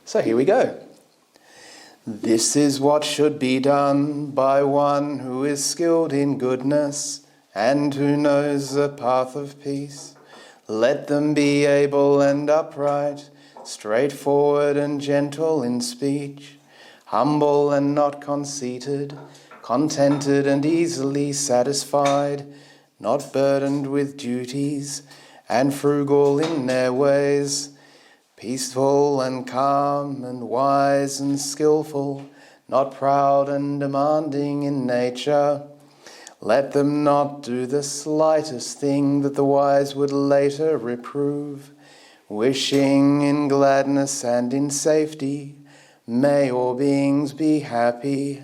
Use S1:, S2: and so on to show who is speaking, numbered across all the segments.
S1: So here we go. This is what should be done by one who is skilled in goodness and who knows the path of peace. Let them be able and upright, straightforward and gentle in speech, humble and not conceited, contented and easily satisfied, not burdened with duties, and frugal in their ways, peaceful and calm and wise and skillful, not proud and demanding in nature. Let them not do the slightest thing that the wise would later reprove, wishing in gladness and in safety, may all beings be happy,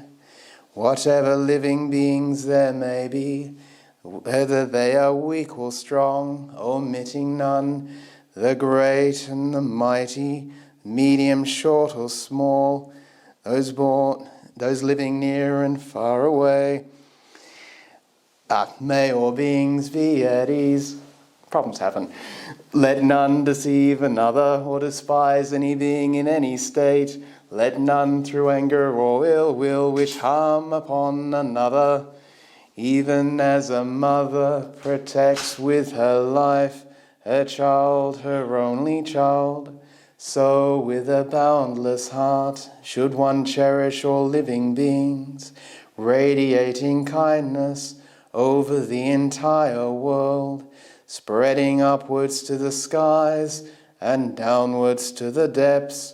S1: whatever living beings there may be, whether they are weak or strong, omitting none, the great and the mighty, medium, short or small, those born, those living near and far away. May all beings be at ease. Problems happen. Let none deceive another or despise any being in any state. Let none through anger or ill will wish harm upon another. Even as a mother protects with her life her child, her only child, so with a boundless heart should one cherish all living beings, radiating kindness over the entire world, spreading upwards to the skies and downwards to the depths,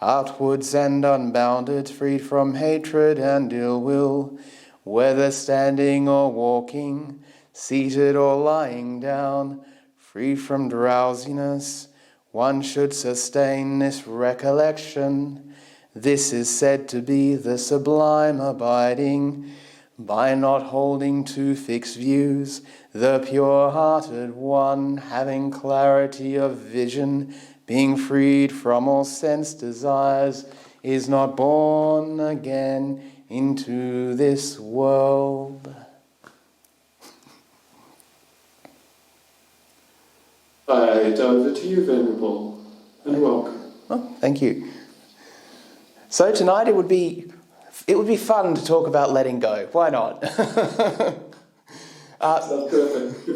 S1: outwards and unbounded, freed from hatred and ill will, whether standing or walking, seated or lying down, free from drowsiness. One should sustain this recollection. This is said to be the sublime abiding, by not holding to fixed views, the pure-hearted one, having clarity of vision, being freed from all sense desires, is not born again into this world.
S2: Right, over to you, Venerable, and welcome.
S1: Oh, thank you. So tonight it would be fun to talk about letting go. Why not?
S2: That's perfect.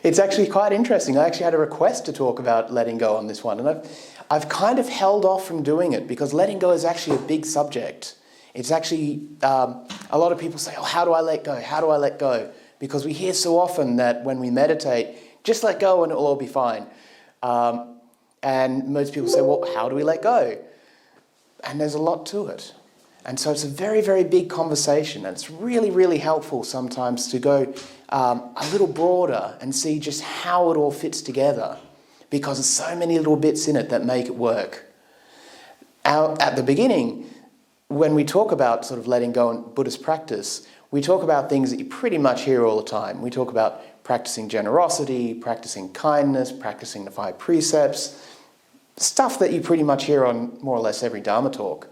S1: It's actually quite interesting. I actually had a request to talk about letting go on this one, and I've kind of held off from doing it because letting go is actually a big subject. It's actually, a lot of people say, oh, how do I let go? How do I let go? Because we hear so often that when we meditate, just let go and it'll all be fine. And most people say, well, how do we let go? And there's a lot to it. And so it's a very, very big conversation. And it's really, really helpful sometimes to go a little broader and see just how it all fits together, because there's so many little bits in it that make it work. At the beginning, when we talk about sort of letting go in Buddhist practice, we talk about things that you pretty much hear all the time. We talk about practicing generosity, practicing kindness, practicing the 5 precepts, stuff that you pretty much hear on more or less every Dhamma talk.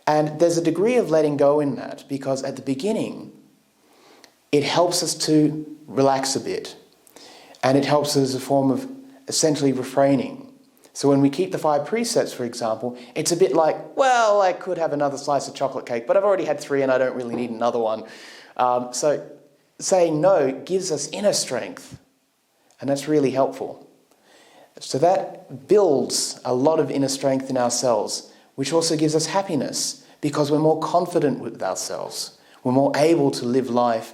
S1: And there's a degree of letting go in that, because at the beginning, it helps us to relax a bit. And it helps us as a form of essentially refraining. So when we keep the 5 precepts, for example, it's a bit like, well, I could have another slice of chocolate cake, but I've already had 3 and I don't really need another one. So saying no gives us inner strength, and that's really helpful. So that builds a lot of inner strength in ourselves, which also gives us happiness, because we're more confident with ourselves. We're more able to live life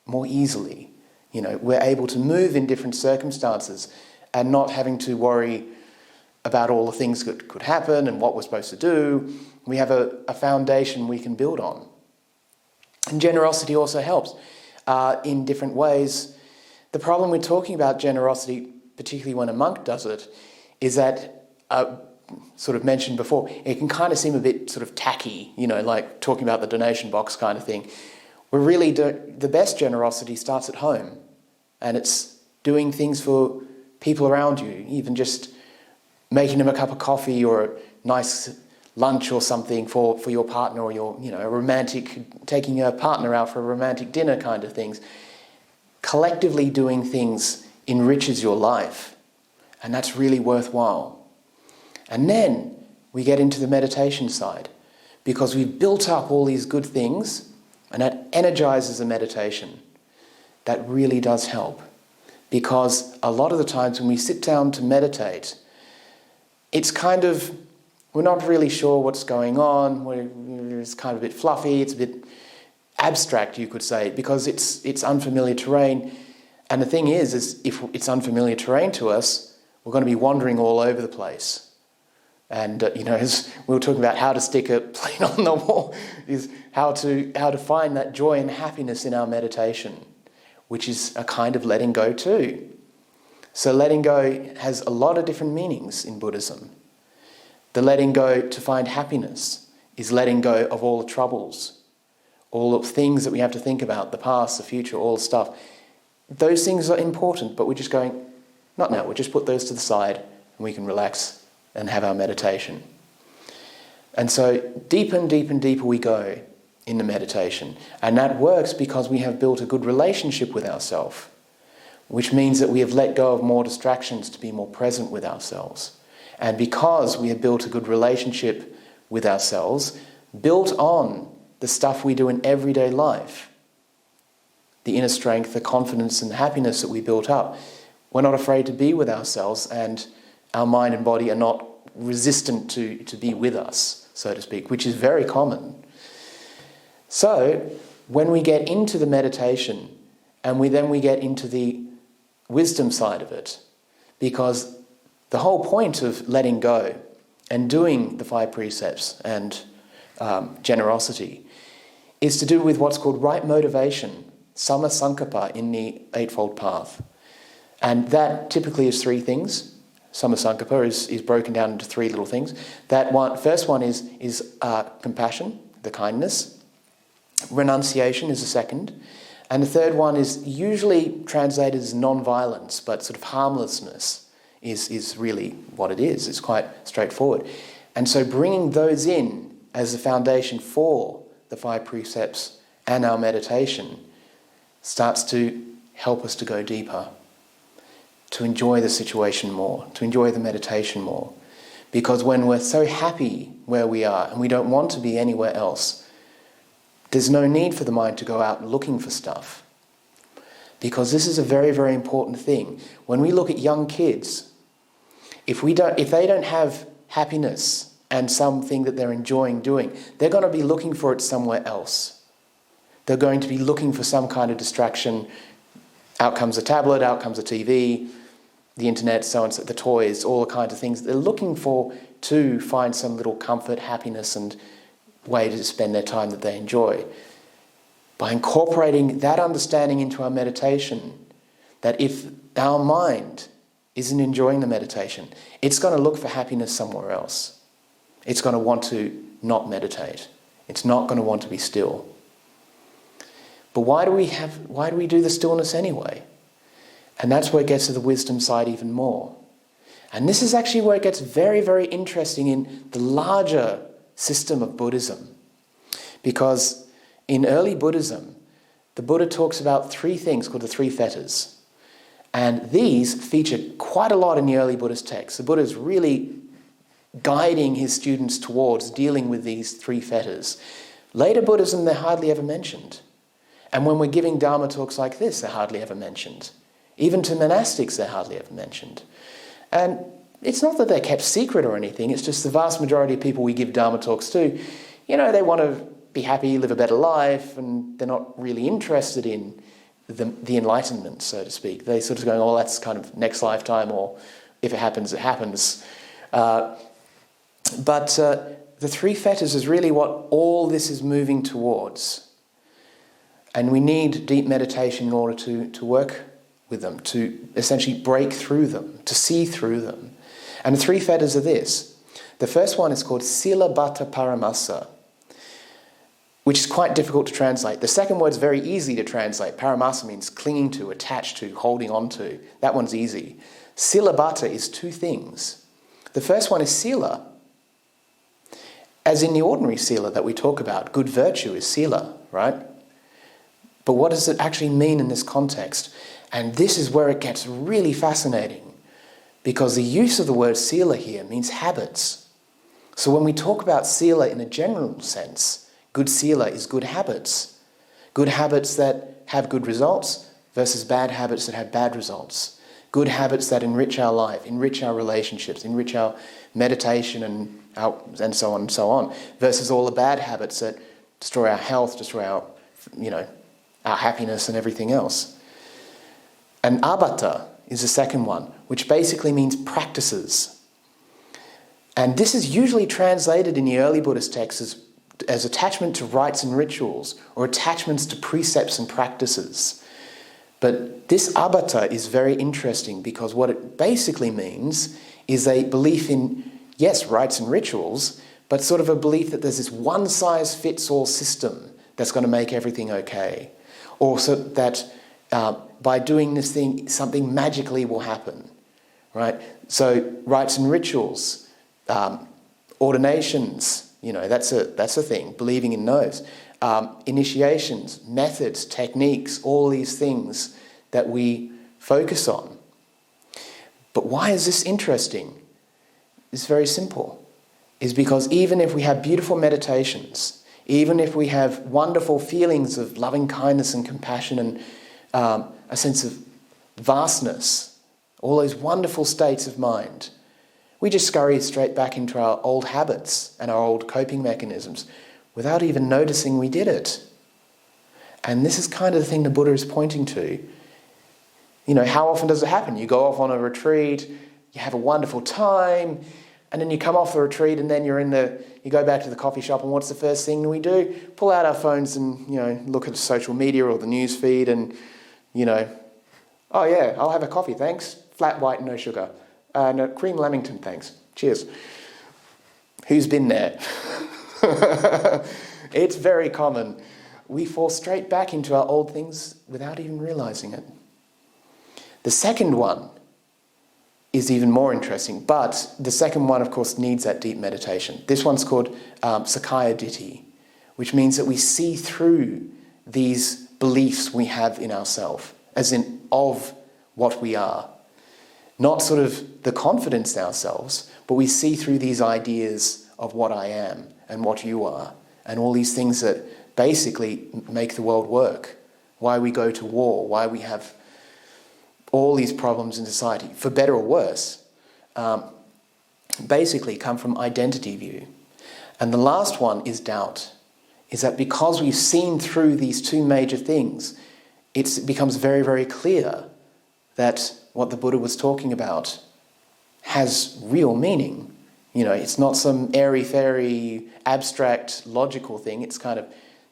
S1: more easily. You know, we're able to move in different circumstances and not having to worry about all the things that could happen and what we're supposed to do. We have a foundation we can build on. And generosity also helps in different ways. The problem with talking about generosity, particularly when a monk does it, is that, sort of mentioned before, it can kind of seem a bit sort of tacky, you know, like talking about the donation box kind of thing. We're really the best generosity starts at home, and it's doing things for people around you, even just making them a cup of coffee or a nice lunch or something for your partner, or your, you know, a romantic, taking a partner out for a romantic dinner kind of things. Collectively doing things enriches your life, and that's really worthwhile. And then we get into the meditation side, because we've built up all these good things, and that energizes the meditation. That really does help. Because a lot of the times when we sit down to meditate, it's kind of, we're not really sure what's going on, it's kind of a bit fluffy, it's a bit abstract, you could say, because it's unfamiliar terrain. And the thing is if it's unfamiliar terrain to us, we're going to be wandering all over the place. And as we were talking about how to stick a plate on the wall, is how to find that joy and happiness in our meditation, which is a kind of letting go too. So letting go has a lot of different meanings in Buddhism. The letting go to find happiness is letting go of all the troubles, all the things that we have to think about, the past, the future, all the stuff. Those things are important, but we're just going, not now, we'll just put those to the side and we can relax and have our meditation. And so deeper and deeper and deeper we go in the meditation. And that works because we have built a good relationship with ourselves, which means that we have let go of more distractions to be more present with ourselves. And because we have built a good relationship with ourselves, built on the stuff we do in everyday life, the inner strength, the confidence and happiness that we built up, we're not afraid to be with ourselves, and our mind and body are not resistant to be with us, so to speak, which is very common. So when we get into the meditation, and we get into the wisdom side of it, because the whole point of letting go and doing the 5 precepts and generosity is to do with what's called right motivation, samma sankappa, in the Eightfold Path. And that typically is 3 things. Samma sankappa is broken down into 3 little things. First one is compassion, the kindness. Renunciation is the second. And the third one is usually translated as non-violence, but sort of harmlessness is really what it is. It's quite straightforward. And so bringing those in as the foundation for the 5 precepts and our meditation starts to help us to go deeper, to enjoy the situation more, to enjoy the meditation more. Because when we're so happy where we are and we don't want to be anywhere else, there's no need for the mind to go out looking for stuff. Because this is a very, very important thing. When we look at young kids, if they don't have happiness and something that they're enjoying doing, they're going to be looking for it somewhere else. They're going to be looking for some kind of distraction. Out comes a tablet, out comes a TV, the internet, so on, so the toys, all the kinds of things they're looking for to find some little comfort, happiness, and way to spend their time that they enjoy. By incorporating that understanding into our meditation, that if our mind isn't enjoying the meditation, it's going to look for happiness somewhere else. It's going to want to not meditate. It's not going to want to be still. But why do we do the stillness anyway? And that's where it gets to the wisdom side even more. And this is actually where it gets very, very interesting in the larger system of Buddhism. Because in early Buddhism, the Buddha talks about 3 things called the Three Fetters. And these feature quite a lot in the early Buddhist texts. The Buddha is really guiding his students towards dealing with these 3 fetters. Later Buddhism, they're hardly ever mentioned. And when we're giving Dhamma talks like this, they're hardly ever mentioned. Even to monastics, they're hardly ever mentioned. And it's not that they're kept secret or anything, it's just the vast majority of people we give Dhamma talks to, they want to be happy, live a better life, and they're not really interested in the enlightenment, so to speak. They sort of going, oh, that's kind of next lifetime, or if it happens, it happens. But the 3 fetters is really what all this is moving towards. And we need deep meditation in order to work with them, to essentially break through them, to see through them. And the 3 fetters are this. The first one is called Sila Bhatta Paramasa, which is quite difficult to translate. The second word is very easy to translate. Paramasa means clinging to, attached to, holding on to. That one's easy. Sila Bhatta is 2 things. The first one is sila, as in the ordinary sila that we talk about. Good virtue is sila, right? But what does it actually mean in this context? And this is where it gets really fascinating. because the use of the word sila here means habits. So when we talk about sila in a general sense, good sila is good habits. Good habits that have good results versus bad habits that have bad results. Good habits that enrich our life, enrich our relationships, enrich our meditation and so on and so on, versus all the bad habits that destroy our health, destroy our, our happiness and everything else. And abhata is the second one, which basically means practices. And this is usually translated in the early Buddhist texts as attachment to rites and rituals, or attachments to precepts and practices. But this abhata is very interesting, because what it basically means is a belief in, yes, rites and rituals, but sort of a belief that there's this one-size-fits-all system that's going to make everything okay. Or so that by doing this thing, something magically will happen, right? So rites and rituals, ordinations, that's a thing, believing in those. Initiations, methods, techniques, all these things that we focus on. But why is this interesting? It's very simple. It's because even if we have beautiful meditations, even if we have wonderful feelings of loving kindness and compassion and a sense of vastness, all those wonderful states of mind, we just scurry straight back into our old habits and our old coping mechanisms without even noticing we did it. And this is kind of the thing the Buddha is pointing to. How often does it happen? You go off on a retreat, you have a wonderful time, and then you come off the retreat and then you go back to the coffee shop, and what's the first thing we do? Pull out our phones and, look at social media or the news feed and, oh yeah, I'll have a coffee, thanks. Flat white, no sugar. No, cream Lamington, thanks. Cheers. Who's been there? It's very common. We fall straight back into our old things without even realizing it. The second one is even more interesting, but the second one, of course, needs that deep meditation. This one's called Sakkaya Ditthi, which means that we see through these beliefs we have in ourselves, as in of what we are. Not sort of the confidence in ourselves, but we see through these ideas of what I am and what you are, and all these things that basically make the world work. Why we go to war, why we have all these problems in society, for better or worse, basically come from identity view. And the last one is doubt, is that because we've seen through these two major things, it becomes very, very clear that what the Buddha was talking about has real meaning. It's not some airy-fairy, abstract, logical thing. It's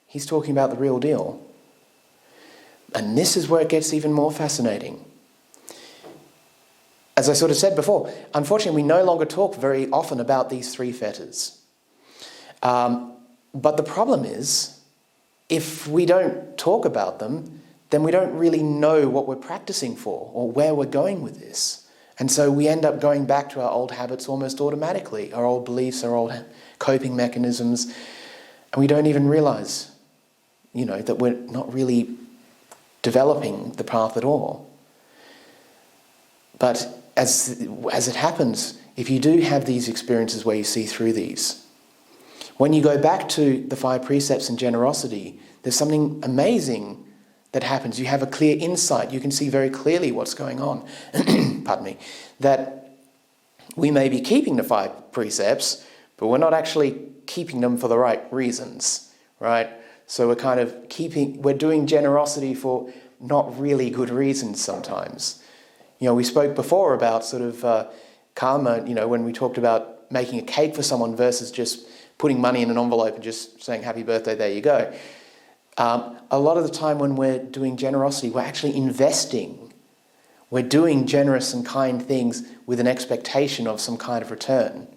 S1: he's talking about the real deal. And this is where it gets even more fascinating. As I sort of said before, unfortunately, we no longer talk very often about these three fetters. But the problem is, if we don't talk about them, then we don't really know what we're practicing for or where we're going with this. And so we end up going back to our old habits almost automatically, our old beliefs, our old coping mechanisms, and we don't even realize, that we're not really developing the path at all. But as it happens, if you do have these experiences where you see through these, when you go back to the 5 precepts and generosity, there's something amazing that happens. You have a clear insight. You can see very clearly what's going on. Pardon me. That we may be keeping the 5 precepts, but we're not actually keeping them for the right reasons, right? So we're doing generosity for not really good reasons sometimes. We spoke before about sort of karma, when we talked about making a cake for someone versus just putting money in an envelope and just saying, happy birthday, there you go. A lot of the time when we're doing generosity, we're actually investing. We're doing generous and kind things with an expectation of some kind of return.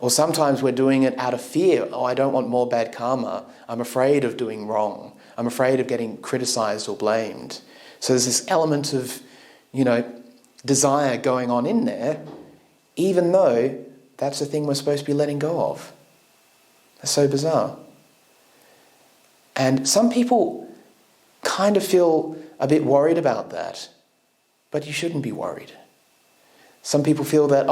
S1: Or sometimes we're doing it out of fear. Oh, I don't want more bad karma. I'm afraid of doing wrong. I'm afraid of getting criticized or blamed. So there's this element of, desire going on in there, even though that's the thing we're supposed to be letting go of. That's so bizarre. And some people kind of feel a bit worried about that, but you shouldn't be worried. Some people feel that,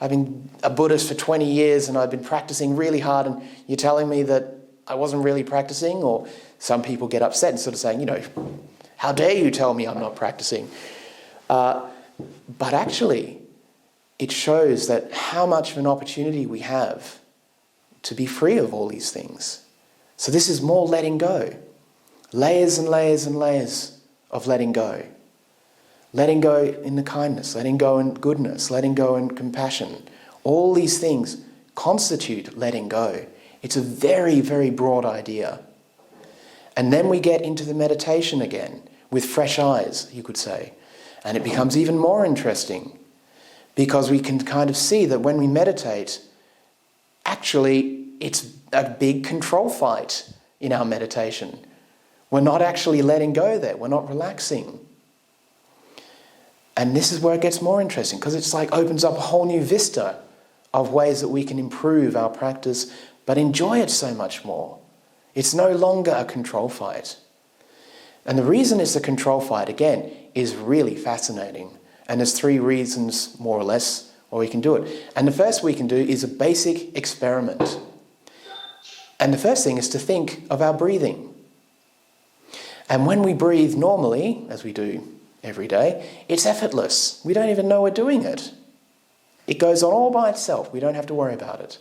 S1: I've been a Buddhist for 20 years and I've been practicing really hard and you're telling me that I wasn't really practicing. Or some people get upset and sort of saying, how dare you tell me I'm not practicing? But actually, it shows that how much of an opportunity we have to be free of all these things. So this is more letting go. Layers and layers and layers of letting go. Letting go in the kindness, letting go in goodness, letting go in compassion. All these things constitute letting go. It's a very, very broad idea. And then we get into the meditation again, with fresh eyes, you could say. And it becomes even more interesting, because we can kind of see that when we meditate, actually it's a big control fight in our meditation. We're not actually letting go there, we're not relaxing. And this is where it gets more interesting, because it's like opens up a whole new vista of ways that we can improve our practice, but enjoy it so much more. It's no longer a control fight. And the reason it's a control fight, again, is really fascinating. And there's 3 reasons, more or less, why we can do it. And the first we can do is a basic experiment. And the first thing is to think of our breathing. And when we breathe normally, as we do every day, it's effortless. We don't even know we're doing it. It goes on all by itself. We don't have to worry about it.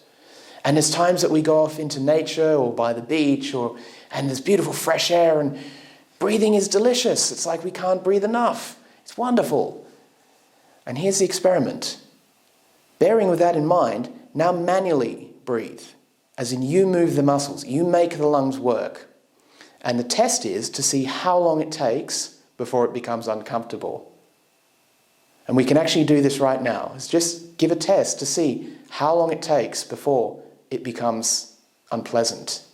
S1: And there's times that we go off into nature or by the beach and there's beautiful fresh air and breathing is delicious. It's like we can't breathe enough. It's wonderful. And here's the experiment. Bearing with that in mind, now manually breathe. As in you move the muscles, you make the lungs work. And the test is to see how long it takes before it becomes uncomfortable. And we can actually do this right now. It's just give a test to see how long it takes before it becomes unpleasant.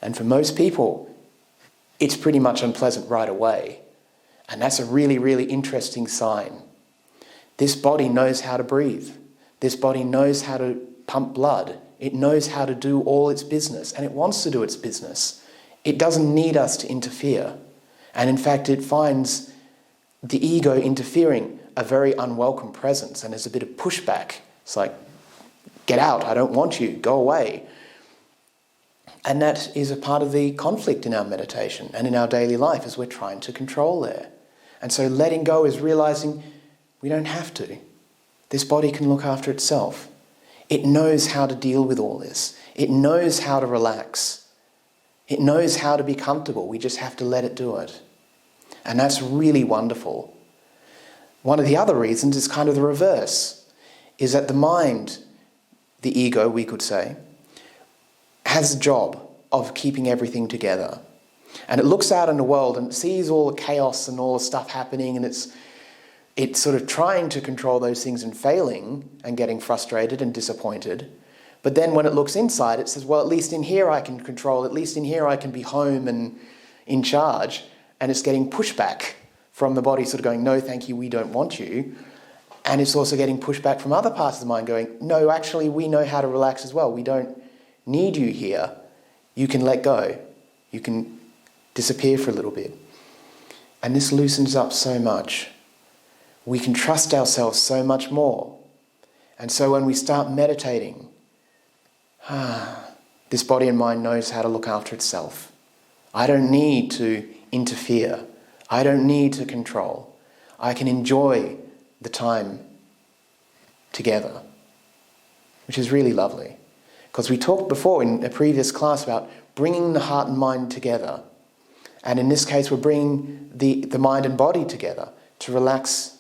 S1: And for most people, it's pretty much unpleasant right away. And that's a really, really interesting sign. This body knows how to breathe. This body knows how to pump blood. It knows how to do all its business, and it wants to do its business. It doesn't need us to interfere. And in fact, it finds the ego interfering a very unwelcome presence, and there's a bit of pushback. It's like, get out, I don't want you, go away. And that is a part of the conflict in our meditation and in our daily life as we're trying to control there. And so letting go is realizing we don't have to. This body can look after itself. It knows how to deal with all this. It knows how to relax. It knows how to be comfortable. We just have to let it do it. And that's really wonderful. One of the other reasons is kind of the reverse, is that the mind, the ego, we could say, has a job of keeping everything together. And it looks out in the world and it sees all the chaos and all the stuff happening, and it's sort of trying to control those things and failing and getting frustrated and disappointed. But then when it looks inside, it says, well, at least in here I can control, at least in here I can be home and in charge. And it's getting pushback from the body sort of going, no, thank you, we don't want you. And it's also getting pushback from other parts of the mind going, no, actually, we know how to relax as well. We don't need you here. You can let go. You can disappear for a little bit. And this loosens up so much. We can trust ourselves so much more. And so when we start meditating, this body and mind knows how to look after itself. I don't need to interfere. I don't need to control. I can enjoy the time together, which is really lovely. Because we talked before in a previous class about bringing the heart and mind together. And in this case, we're bringing the mind and body together to relax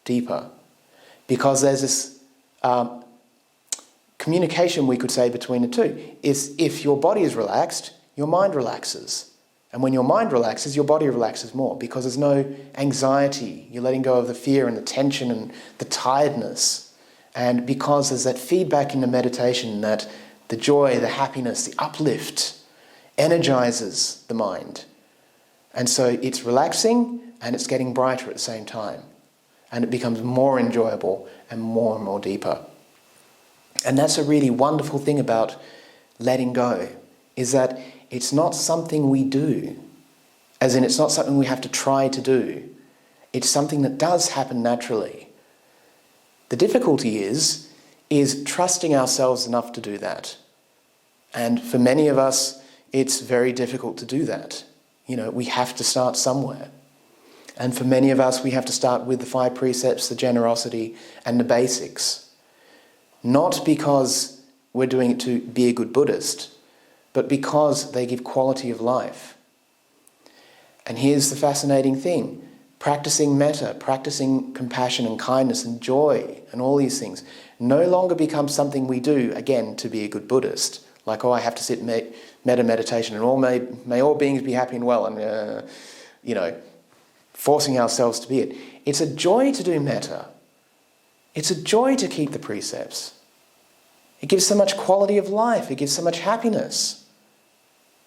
S1: deeper, because there's this communication, we could say, between the two. Is if your body is relaxed, your mind relaxes. And when your mind relaxes, your body relaxes more, because there's no anxiety. You're letting go of the fear and the tension and the tiredness. And because there's that feedback in the meditation that the joy, the happiness, the uplift energizes the mind. And so it's relaxing and it's getting brighter at the same time. And it becomes more enjoyable and more deeper. And that's a really wonderful thing about letting go, is that it's not something we do. As in, it's not something we have to try to do. It's something that does happen naturally. The difficulty is trusting ourselves enough to do that. And for many of us, it's very difficult to do that. We have to start somewhere. And for many of us, we have to start with the 5 precepts, the generosity, and the basics. Not because we're doing it to be a good Buddhist, but because they give quality of life. And here's the fascinating thing. Practicing metta, practicing compassion and kindness and joy and all these things no longer becomes something we do, again, to be a good Buddhist. Like, I have to sit metta meditation and may all beings be happy and well, and, forcing ourselves to be it. It's a joy to do metta. It's a joy to keep the precepts. It gives so much quality of life. It gives so much happiness.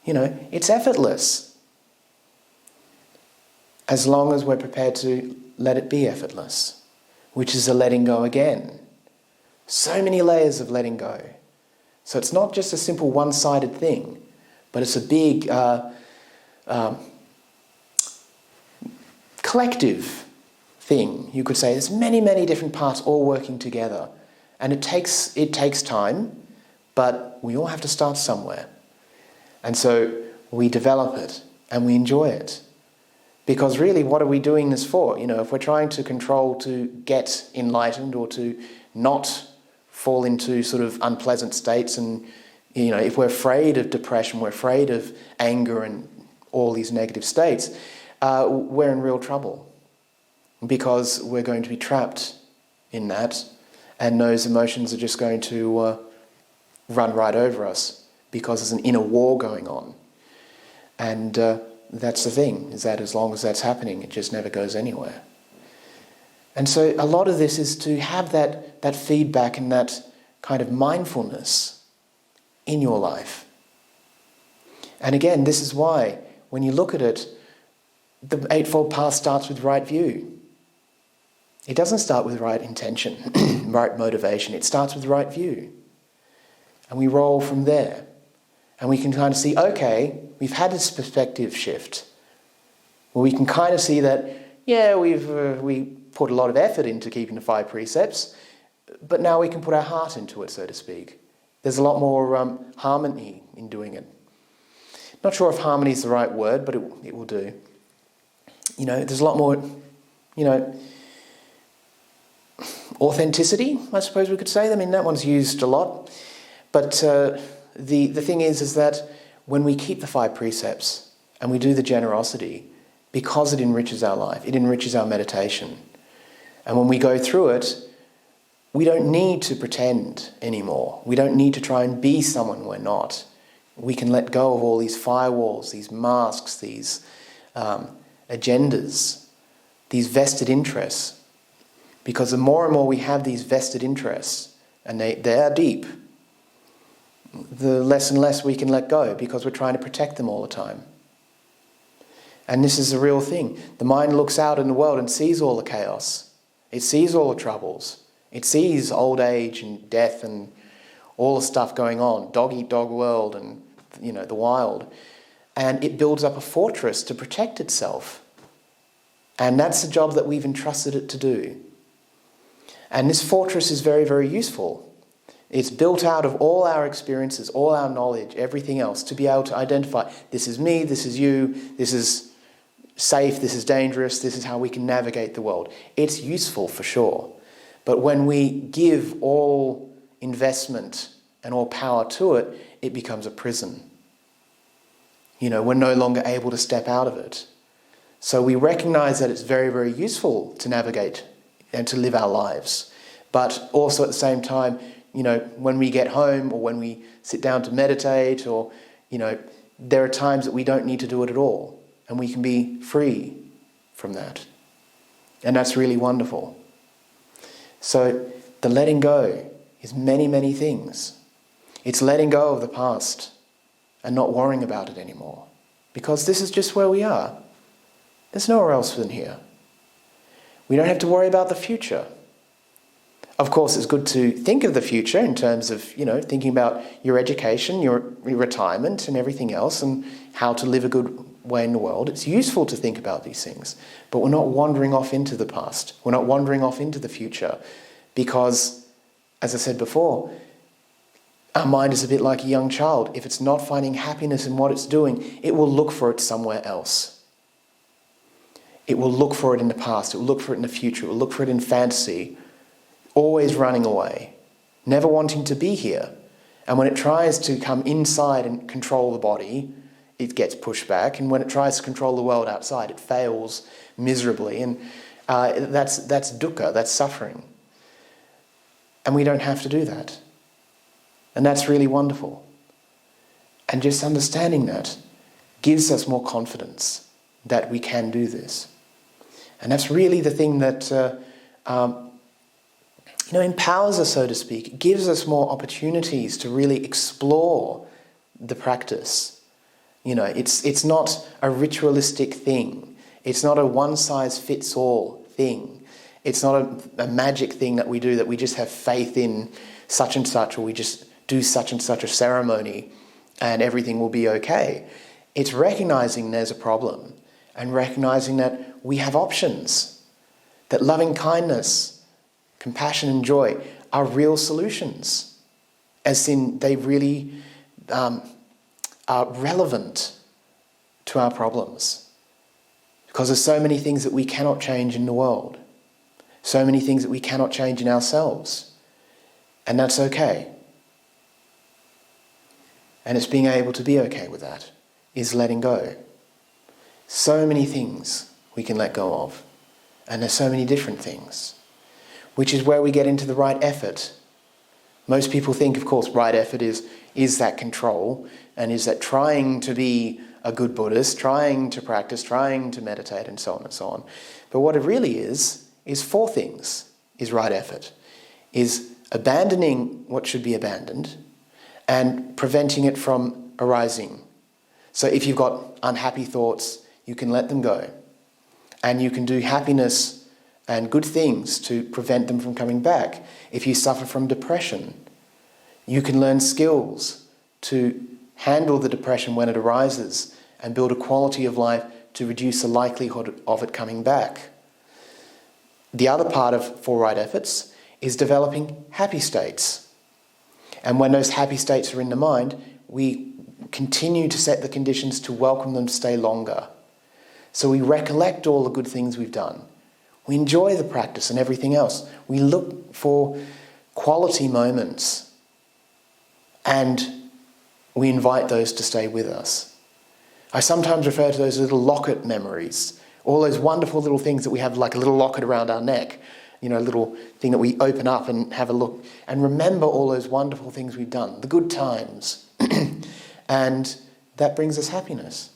S1: It's effortless. As long as we're prepared to let it be effortless, which is a letting go again. So many layers of letting go. So it's not just a simple one-sided thing, but it's a big collective thing. You could say there's many, many different parts all working together. And it takes time, but we all have to start somewhere. And so we develop it and we enjoy it. Because really, what are we doing this for? If we're trying to control to get enlightened or to not fall into sort of unpleasant states, and if we're afraid of depression, we're afraid of anger and all these negative states, we're in real trouble. Because we're going to be trapped in that, and those emotions are just going to run right over us because there's an inner war going on. And that's the thing, is that as long as that's happening, it just never goes anywhere. And so a lot of this is to have that feedback and that kind of mindfulness in your life. And again, this is why, when you look at it, the Eightfold Path starts with right view. It doesn't start with right intention, right motivation. It starts with right view. And we roll from there. And we can kind of see, okay, we've had this perspective shift. Well, we can kind of see that, we put a lot of effort into keeping the 5 precepts, but now we can put our heart into it, so to speak. There's a lot more harmony in doing it. Not sure if harmony is the right word, but it will do. There's a lot more, authenticity, I suppose we could say. I mean, that one's used a lot. But the thing is that when we keep the 5 precepts and we do the generosity, because it enriches our life, it enriches our meditation. And when we go through it, we don't need to pretend anymore. We don't need to try and be someone we're not. We can let go of all these firewalls, these masks, these agendas, these vested interests. Because the more and more we have these vested interests, and they are deep, the less and less we can let go, because we're trying to protect them all the time. And this is the real thing. The mind looks out in the world and sees all the chaos. It sees all the troubles. It sees old age and death and all the stuff going on, dog-eat-dog world and, the wild. And it builds up a fortress to protect itself. And that's the job that we've entrusted it to do. And this fortress is very, very useful. It's built out of all our experiences, all our knowledge, everything else, to be able to identify, this is me, this is you, this is safe, this is dangerous, this is how we can navigate the world. It's useful for sure. But when we give all investment and all power to it, it becomes a prison. We're no longer able to step out of it. So we recognize that it's very, very useful to navigate and to live our lives. But also at the same time, when we get home or when we sit down to meditate or, there are times that we don't need to do it at all. And we can be free from that. And that's really wonderful. So the letting go is many, many things. It's letting go of the past and not worrying about it anymore. Because this is just where we are. There's nowhere else than here. We don't have to worry about the future. Of course, it's good to think of the future in terms of, thinking about your education, your retirement and everything else, and how to live a good way in the world. It's useful to think about these things, but we're not wandering off into the past. We're not wandering off into the future because, as I said before, our mind is a bit like a young child. If it's not finding happiness in what it's doing, it will look for it somewhere else. It will look for it in the past. It will look for it in the future. It will look for it in fantasy, always running away, never wanting to be here. And when it tries to come inside and control the body, it gets pushed back. And when it tries to control the world outside, it fails miserably. And that's dukkha, that's suffering. And we don't have to do that. And that's really wonderful. And just understanding that gives us more confidence that we can do this. And that's really the thing that empowers us, so to speak. It gives us more opportunities to really explore the practice. It's not a ritualistic thing. It's not a one-size-fits-all thing. It's not a magic thing that we do, that we just have faith in such and such, or we just do such and such a ceremony and everything will be okay. It's recognizing there's a problem and recognizing that we have options, that loving kindness, compassion and joy are real solutions, as in they really are relevant to our problems. Because there's so many things that we cannot change in the world, so many things that we cannot change in ourselves, and that's okay. And it's being able to be okay with that, is letting go. So many things we can let go of, and there's so many different things, which is where we get into the right effort. Most people think, of course, right effort is that control, and is that trying to be a good Buddhist, trying to practice, trying to meditate, and so on and so on. But what it really is four things, is right effort. Is abandoning what should be abandoned, and preventing it from arising. So if you've got unhappy thoughts, you can let them go. And you can do happiness and good things to prevent them from coming back. If you suffer from depression, you can learn skills to handle the depression when it arises and build a quality of life to reduce the likelihood of it coming back. The other part of four right efforts is developing happy states. And when those happy states are in the mind, we continue to set the conditions to welcome them to stay longer. So we recollect all the good things we've done. We enjoy the practice and everything else. We look for quality moments, and we invite those to stay with us. I sometimes refer to those little locket memories, all those wonderful little things that we have, like a little locket around our neck, a little thing that we open up and have a look and remember all those wonderful things we've done, the good times. And that brings us happiness.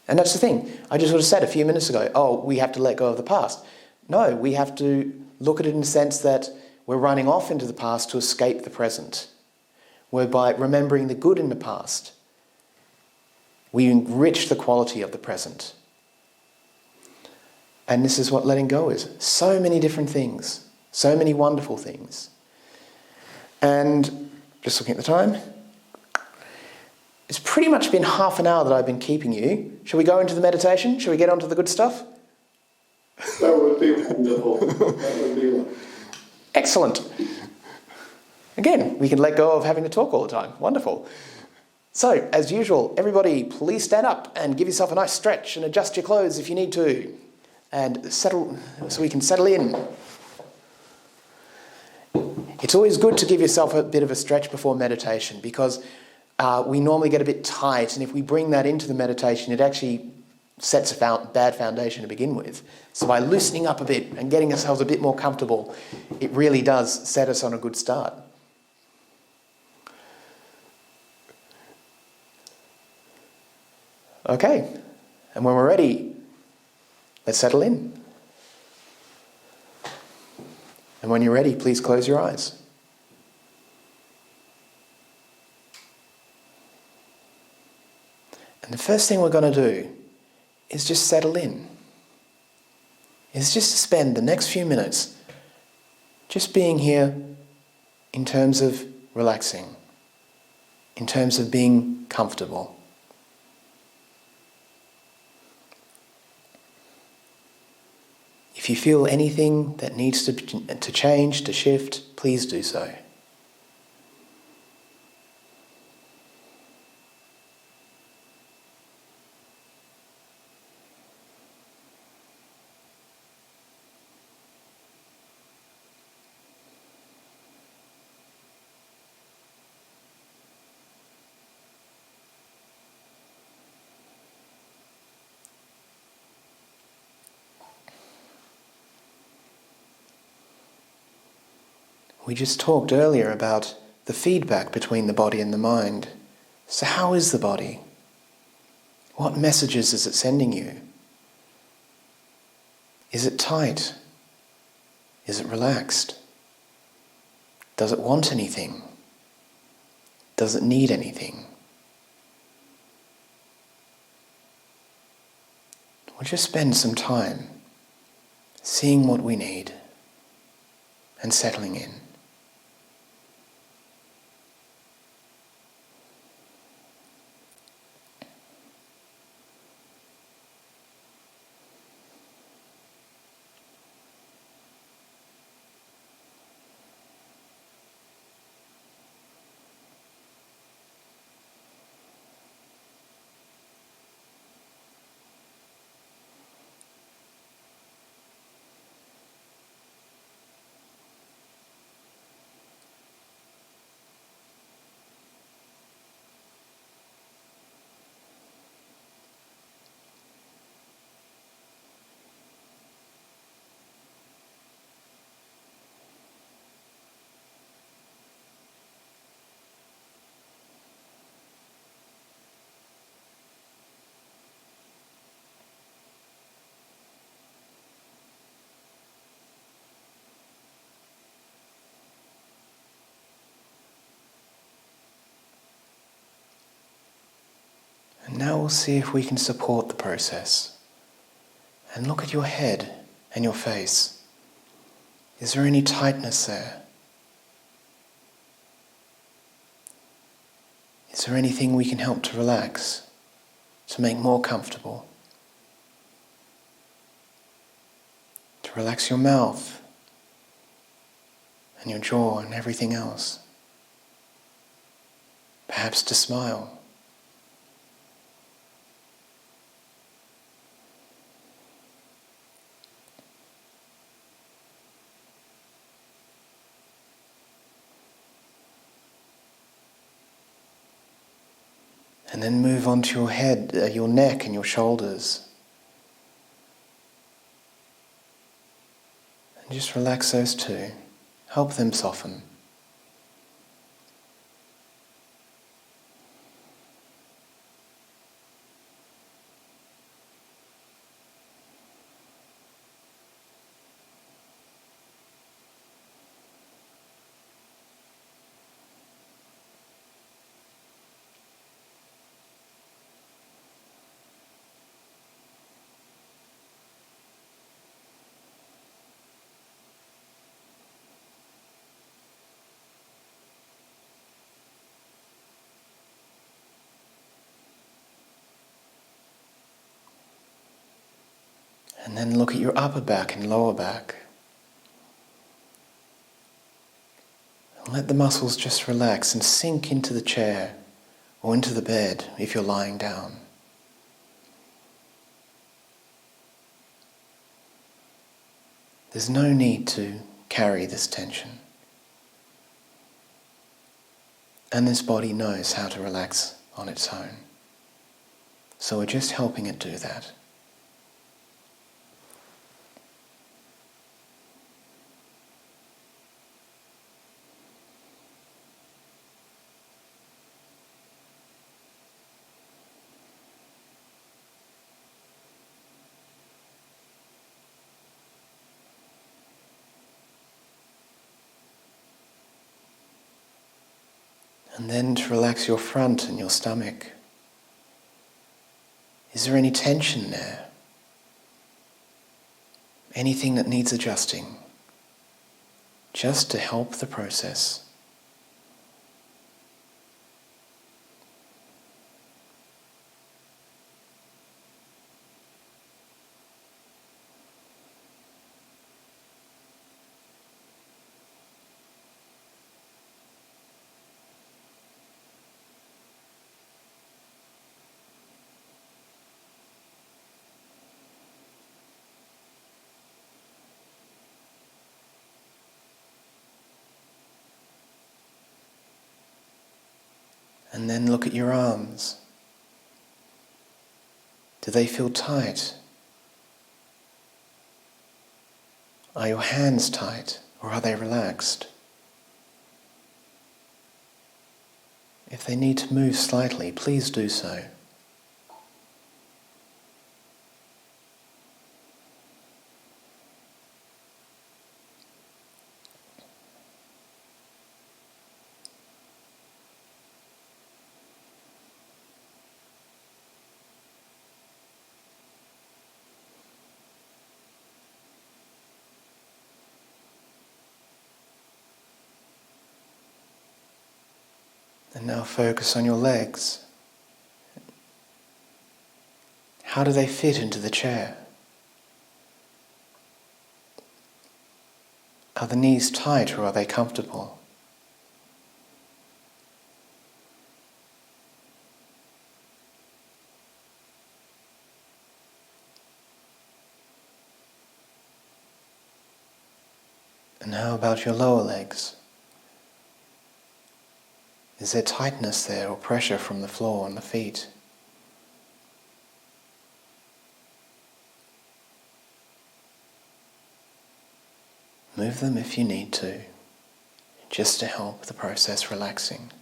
S1: And that's the thing. I just sort of said a few minutes ago, we have to let go of the past. No, we have to look at it in the sense that we're running off into the past to escape the present, whereby remembering the good in the past, we enrich the quality of the present. And this is what letting go is. So many different things. So many wonderful things. And just looking at the time, it's pretty much been half an hour that I've been keeping you. Shall we go into the meditation? Shall we get on to the good stuff?
S2: That would be wonderful. That would be wonderful.
S1: Excellent. Again, we can let go of having to talk all the time. Wonderful. So, as usual, everybody please stand up and give yourself a nice stretch and adjust your clothes if you need to. And settle, so we can settle in. It's always good to give yourself a bit of a stretch before meditation, because we normally get a bit tight, and if we bring that into the meditation, it actually sets a bad foundation to begin with. So by loosening up a bit and getting ourselves a bit more comfortable, it really does set us on a good start. Okay, and when we're ready, let's settle in. And when you're ready, please close your eyes. And the first thing we're going to do is just settle in. Is just to spend the next few minutes just being here in terms of relaxing, in terms of being comfortable. If you feel anything that needs to change, to shift, please do so. We just talked earlier about the feedback between the body and the mind. So how is the body? What messages is it sending you? Is it tight? Is it relaxed? Does it want anything? Does it need anything? We'll just spend some time seeing what we need and settling in. And now we'll see if we can support the process. And look at your head and your face. Is there any tightness there? Is there anything we can help to relax, to make more comfortable? To relax your mouth and your jaw and everything else. Perhaps to smile. And then move on to your head, your neck and your shoulders. And just relax those too. Help them soften. And then look at your upper back and lower back. And let the muscles just relax and sink into the chair or into the bed if you're lying down. There's no need to carry this tension. And this body knows how to relax on its own. So we're just helping it do that. And then to relax your front and your stomach. Is there any tension there? Anything that needs adjusting? Just to help the process. And then look at your arms. Do they feel tight? Are your hands tight, or are they relaxed? If they need to move slightly, please do so. And now focus on your legs. How do they fit into the chair? Are the knees tight or are they comfortable? And how about your lower legs? Is there tightness there or pressure from the floor on the feet? Move them if you need to, just to help the process relaxing.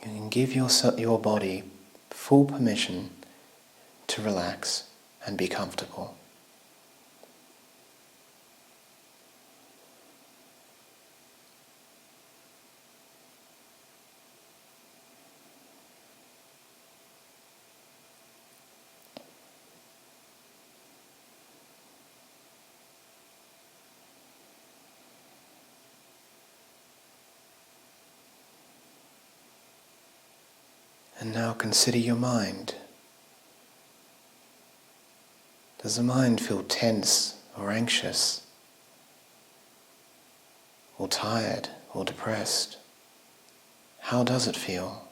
S1: You can give your body full permission to relax and be comfortable. And now consider your mind. Does the mind feel tense or anxious, or tired or depressed? How does it feel?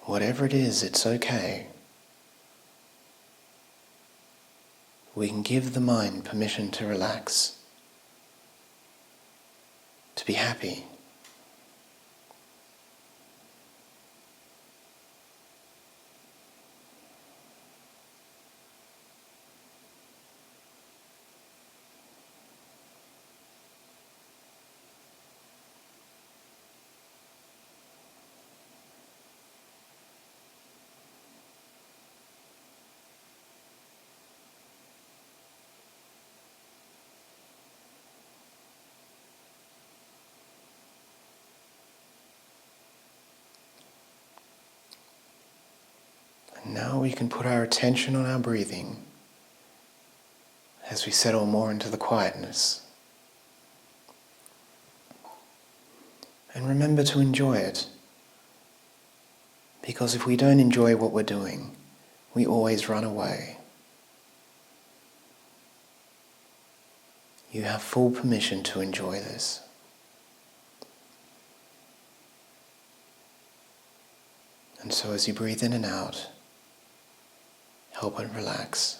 S1: Whatever it is, it's okay. We can give the mind permission to relax, to be happy. And now we can put our attention on our breathing as we settle more into the quietness. And remember to enjoy it, because if we don't enjoy what we're doing, we always run away. You have full permission to enjoy this. And so as you breathe in and out, help it relax.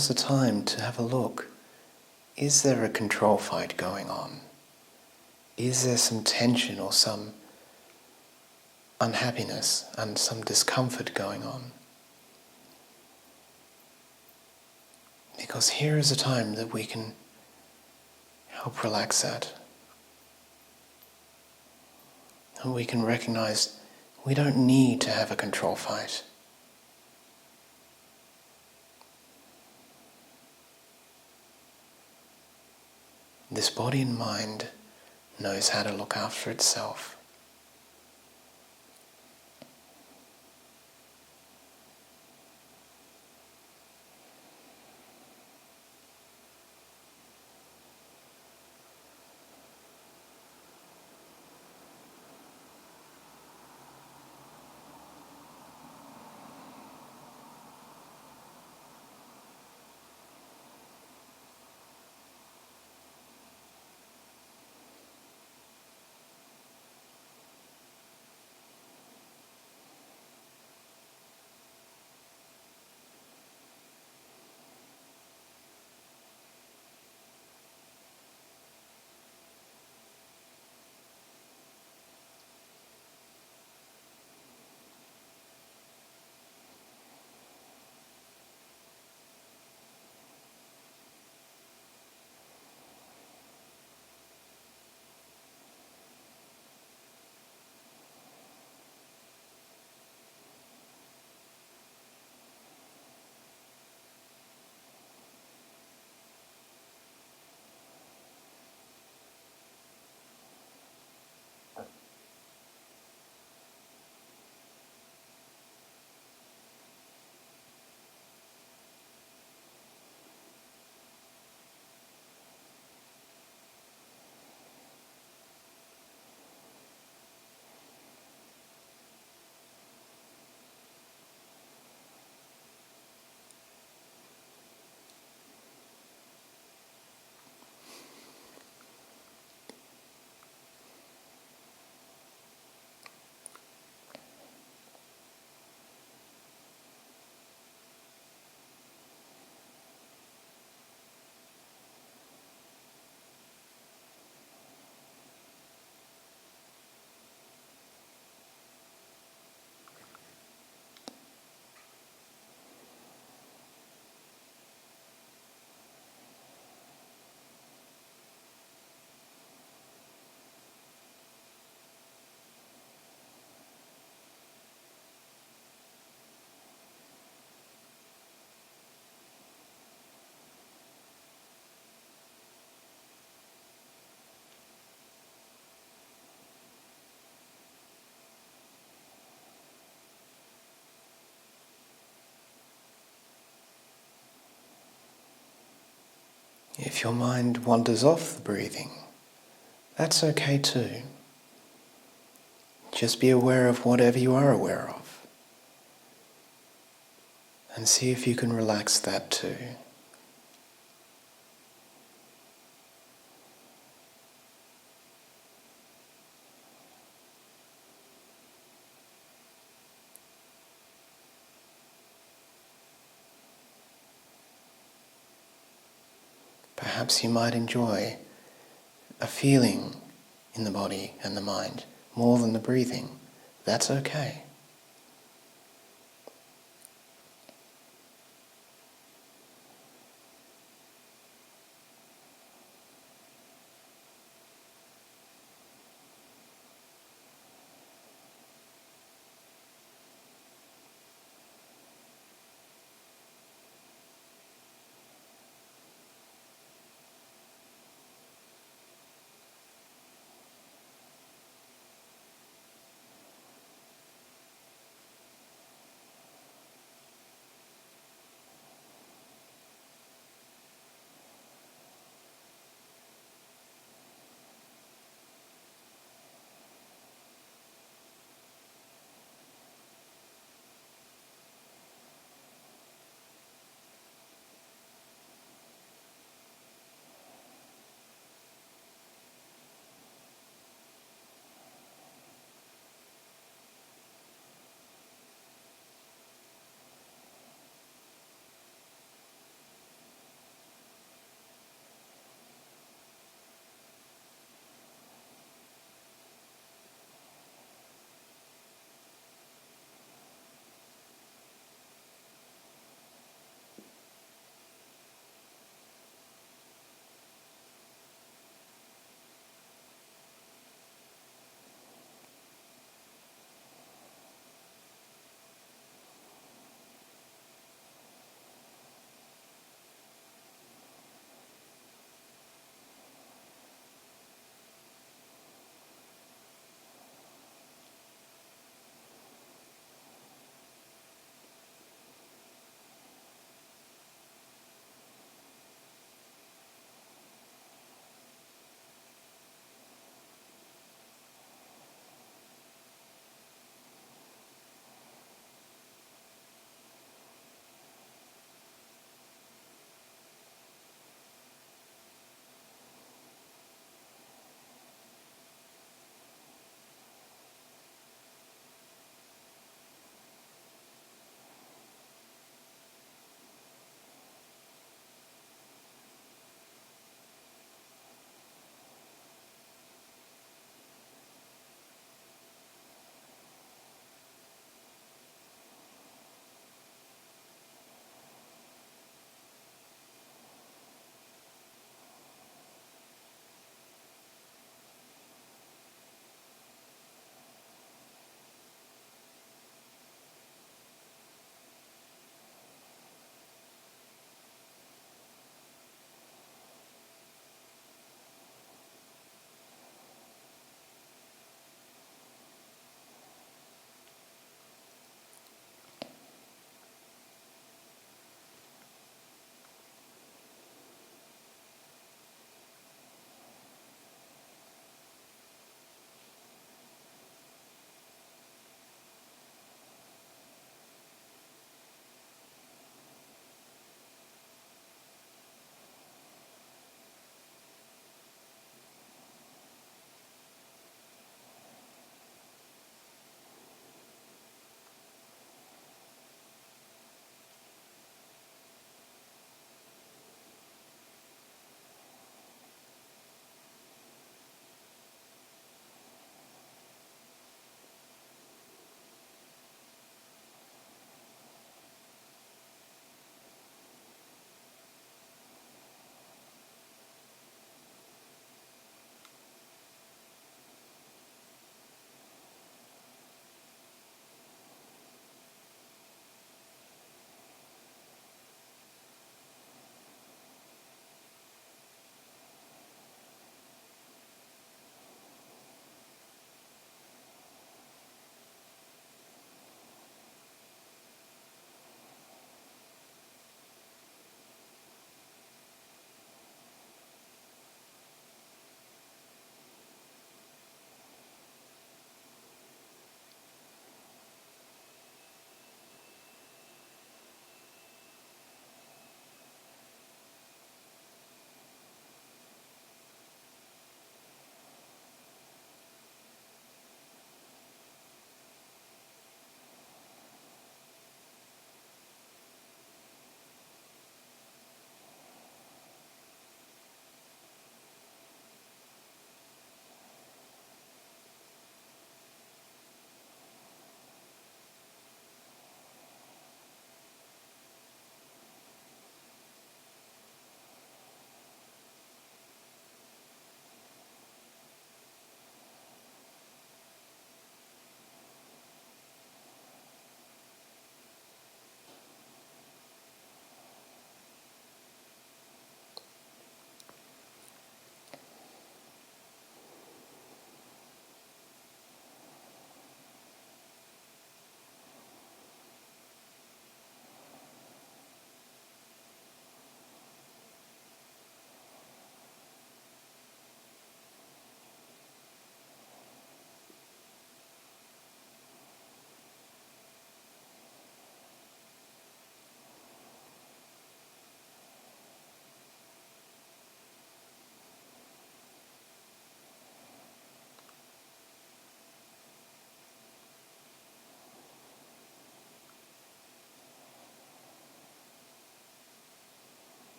S1: now's the time to have a look. Is there a control fight going on? Is there some tension or some unhappiness and some discomfort going on? Because here is a time that we can help relax that. And we can recognize we don't need to have a control fight. This body and mind knows how to look after itself. If your mind wanders off the breathing, that's okay too. Just be aware of whatever you are aware of. And see if you can relax that too. Perhaps you might enjoy a feeling in the body and the mind more than the breathing. That's okay.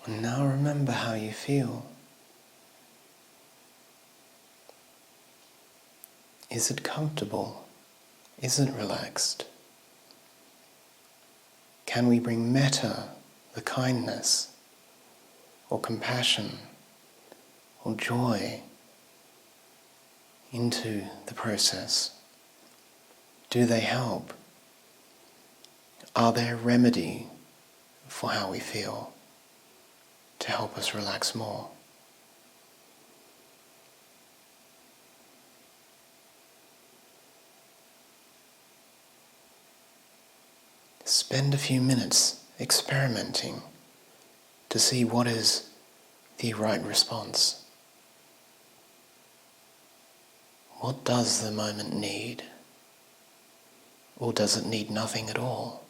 S1: And now remember how you feel. Is it comfortable? Is it relaxed? Can we bring metta, the kindness, or compassion, or joy into the process? Do they help? Are they a remedy for how we feel to help us relax more? Spend a few minutes experimenting to see what is the right response. What does the moment need? Or does it need nothing at all?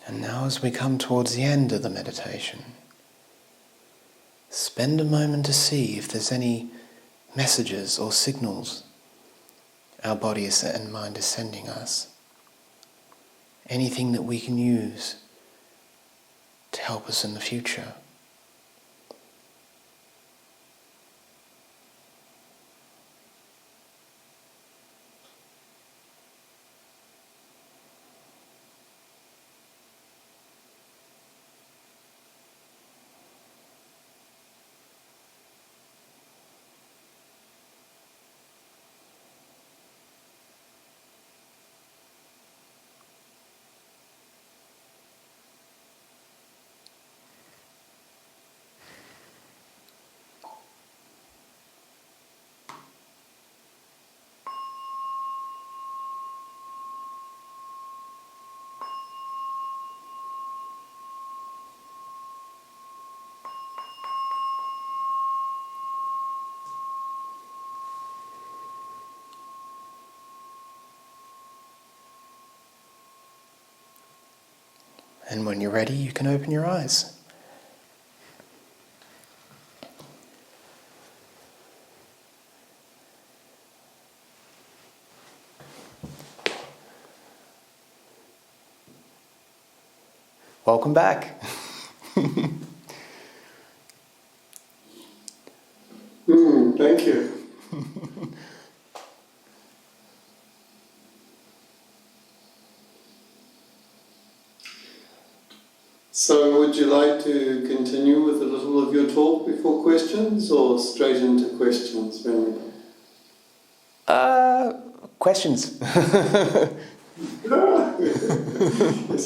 S1: And now as we come towards the end of the meditation, spend a moment to see if there's any messages or signals our body and mind is sending us. Anything that we can use to help us in the future. And when you're ready, you can open your eyes. Welcome back.
S2: Thank you. So would you like to continue with a little of your talk before questions, or straight into questions, Venerable?
S1: Questions?
S2: Yes,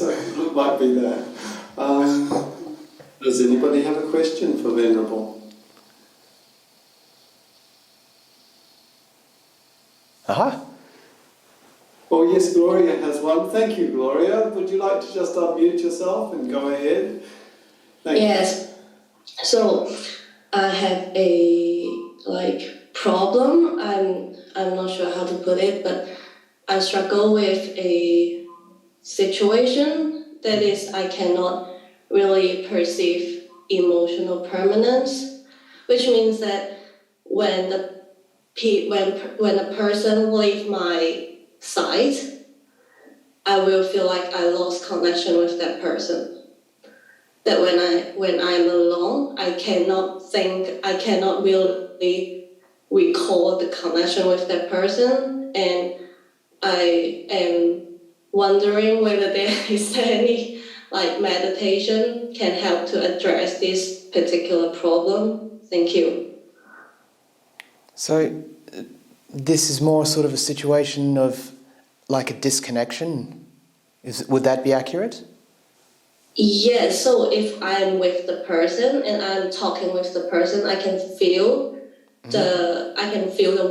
S2: it might be that. Does anybody have a question for Venerable?
S1: Uh-huh.
S2: Oh yes, Gloria has one. Thank you, Gloria. Would you like to just unmute yourself and go ahead?
S3: Yes. So I have a problem. I'm not sure how to put it, but I struggle with a situation that is I cannot really perceive emotional permanence, which means that when a person leaves my side, I will feel like I lost connection with that person. That when I'm alone, I cannot really recall the connection with that person, and I am wondering whether there is any meditation can help to address this particular problem. Thank you.
S1: So this is more sort of a situation of like a disconnection. Would that be accurate?
S3: Yes, so if I'm with the person and I'm talking with the person, I can feel the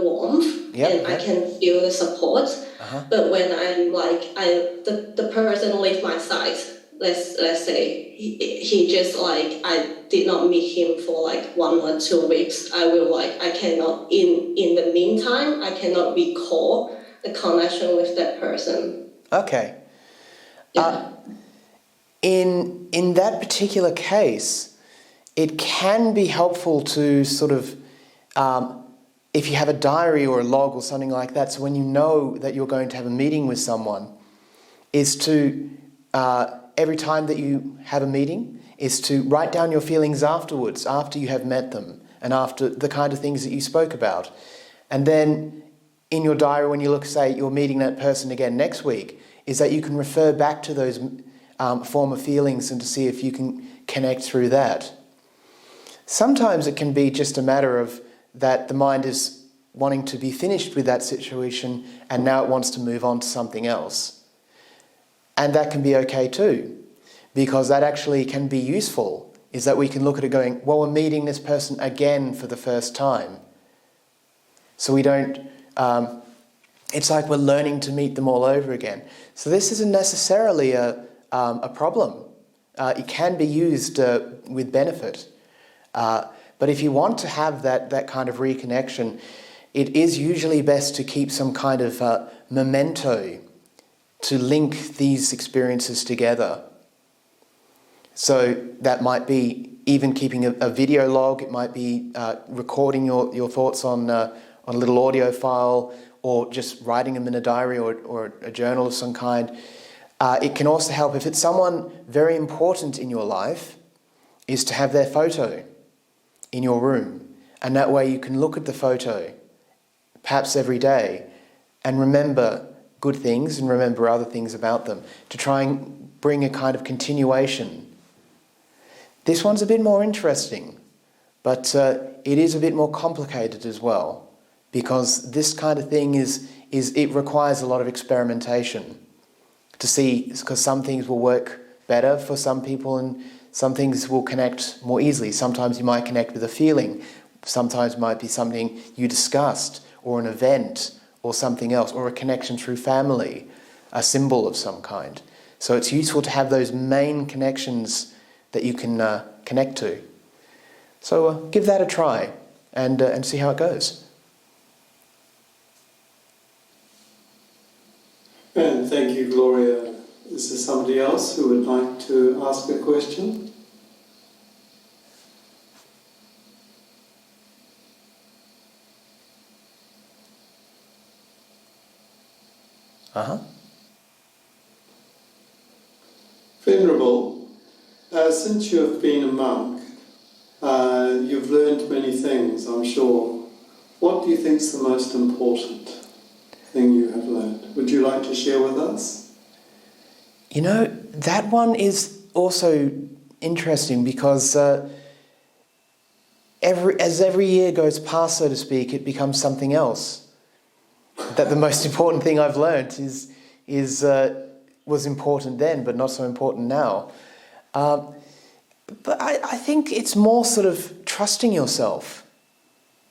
S3: warmth, and I can feel the support. But when I'm the person leave my side, let's say he just I did not meet him for 1 or 2 weeks, I will I cannot in the meantime I cannot recall the connection with that person.
S1: Okay.
S3: Yeah.
S1: In that particular case, it can be helpful to sort of, if you have a diary or a log or something like that, so when you know that you're going to have a meeting with someone, is to, every time that you have a meeting, is to write down your feelings afterwards, after you have met them, and after the kind of things that you spoke about. And then in your diary, when you look, say, you're meeting that person again next week, is that you can refer back to those former feelings and to see if you can connect through that. Sometimes it can be just a matter of that the mind is wanting to be finished with that situation and now it wants to move on to something else. And that can be okay too, because that actually can be useful, is that we can look at it going, well, we're meeting this person again for the first time. So we don't, it's like we're learning to meet them all over again. So this isn't necessarily a problem. It can be used with benefit. But if you want to have that kind of reconnection, it is usually best to keep some kind of memento to link these experiences together. So that might be even keeping a video log, it might be recording your thoughts on a little audio file, or just writing them in a diary or a journal of some kind. It can also help if it's someone very important in your life, is to have their photo in your room. And that way you can look at the photo, perhaps every day, and remember good things and remember other things about them, to try and bring a kind of continuation. This one's a bit more interesting, but it is a bit more complicated as well, because this kind of thing it requires a lot of experimentation to see, because some things will work better for some people and some things will connect more easily. Sometimes you might connect with a feeling, sometimes it might be something you discussed, or an event, or something else, or a connection through family, a symbol of some kind. So it's useful to have those main connections that you can connect to. So give that a try and see how it goes.
S2: And thank you, Gloria. Is there somebody else who would like to ask a question? Venerable, since you have been a monk, you've learned many things, I'm sure. What do you think is the most important thing you have learned? Would you like to share with us?
S1: You know, that one is also interesting because as every year goes past, so to speak, it becomes something else. That the most important thing I've learned was important then, but not so important now. But I think it's more sort of trusting yourself.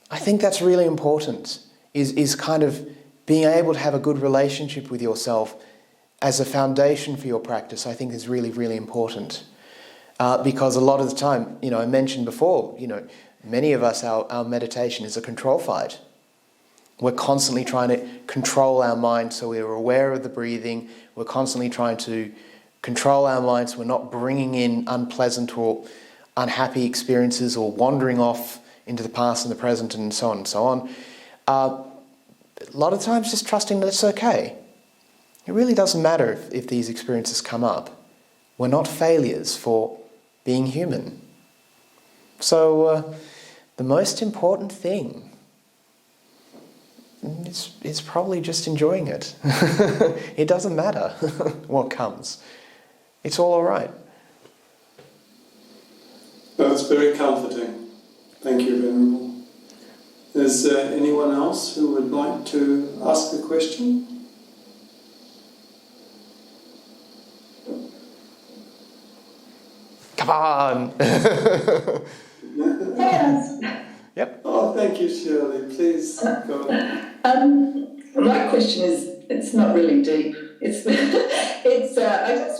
S1: I think that's really important, is kind of being able to have a good relationship with yourself as a foundation for your practice. I think is really, really important. Because a lot of the time, I mentioned before, many of us, our meditation is a control fight. We're constantly trying to control our mind so we're aware of the breathing. We're constantly trying to control our mind so we're not bringing in unpleasant or unhappy experiences or wandering off into the past and the present and so on and so on. A lot of times just trusting that it's okay. It really doesn't matter if these experiences come up. We're not failures for being human. So the most important thing is probably just enjoying it. It doesn't matter what comes. It's all right.
S2: That's very comforting. Thank you, Venerable. Is there anyone else who would like to ask a question?
S1: Come on!
S4: Yes.
S1: Yep.
S2: Oh, thank you, Shirley. Please go ahead.
S4: My question is, it's not really deep. I just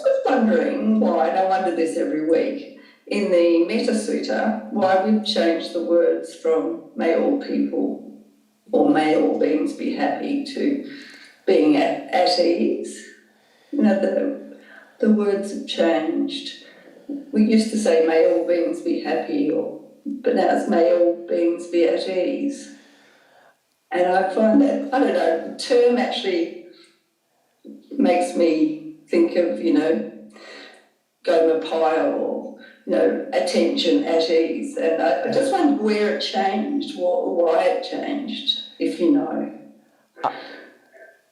S4: was wondering why, and I wonder this every week, in the Metta Sutta, why we've changed the words from may all people or may all beings be happy to being at ease. The words have changed. We used to say may all beings be happy, but now it's may all beings be at ease. And I find that, I don't know, the term actually makes me think of, Goma Pile or, attention at ease. And I just wondered where it changed, why it changed, if you know.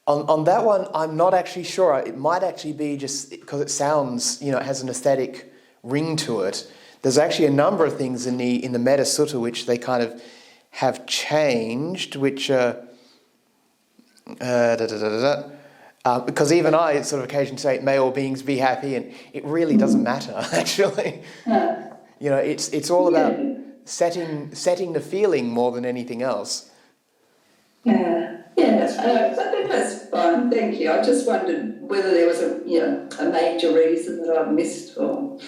S1: On that one, I'm not actually sure. It might actually be just because it sounds, it has an aesthetic ring to it. There's actually a number of things in the Metta Sutta which they kind of have changed, which because even I sort of occasionally say may all beings be happy, and it really doesn't matter actually. It's all about setting the feeling more than anything else.
S4: I think that's fine, thank you. I just wondered whether there was a major reason that I've missed or,